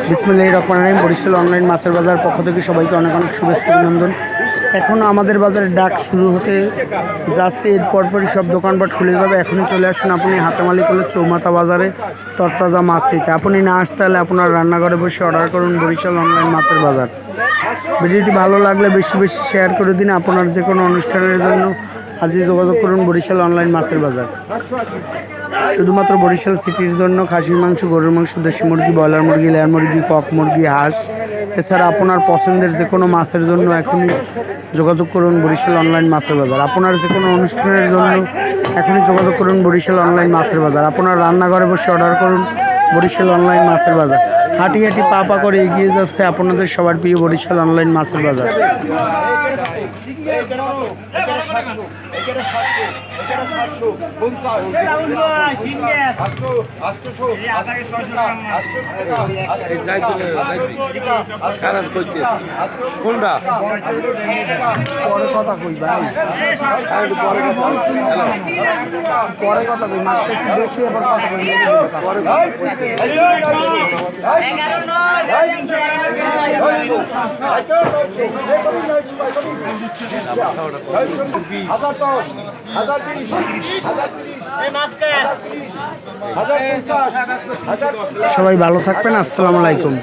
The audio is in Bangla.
বিসমিল্লাহির রহমানির রহিম। বরিশাল অনলাইন মাছের বাজার পক্ষ থেকে সবাইকে অনেক অনেক শুভেচ্ছা অভিনন্দন। এখন আমাদের বাজারে ডাক শুরু হতে যাচ্ছে, এর পরপরই সব দোকানপাট খুলে যাবে। এখনই চলে আসুন আপনি হাতেমালি করলে চৌমাথা বাজারে তরতাজা মাছ থেকে। আপনি না আসতে হলে আপনার রান্নাঘরে বসে অর্ডার করুন বরিশাল অনলাইন মাছের বাজার। ভিডিওটি ভালো লাগলে বেশি বেশি শেয়ার করে দিন। আপনার যে কোনো অনুষ্ঠানের জন্য আজই যোগাযোগ করুন বরিশাল অনলাইন মাছের বাজার। শুধুমাত্র বরিশাল সিটির জন্য খাসির মাংস, গরুর মাংস, দেশি মুরগি, ব্রয়লার মুরগি, লেয়ার মুরগি, কক মুরগি, হাঁস, এছাড়া আপনার পছন্দের যে কোনো মাছের জন্য এখনই যোগাযোগ করুন বরিশাল অনলাইন মাছের বাজার। আপনার যে কোনো অনুষ্ঠানের জন্য এখনই যোগাযোগ করুন বরিশাল অনলাইন মাছের বাজার। আপনার রান্নাঘরে বসে অর্ডার করুন বরিশাল অনলাইন মাছের বাজার। হাঁটি হাঁটি পা পা করে এগিয়ে যাচ্ছে আপনাদের সবার প্রিয় বরিশাল অনলাইন মাছের বাজার। কোনটা পরে কথা কই ভাই, পরে কথা কই, মাছটা একটু বেশি আবার কথা কই পরে। সবাই ভালো থাকবেন। আসসালামু আলাইকুম।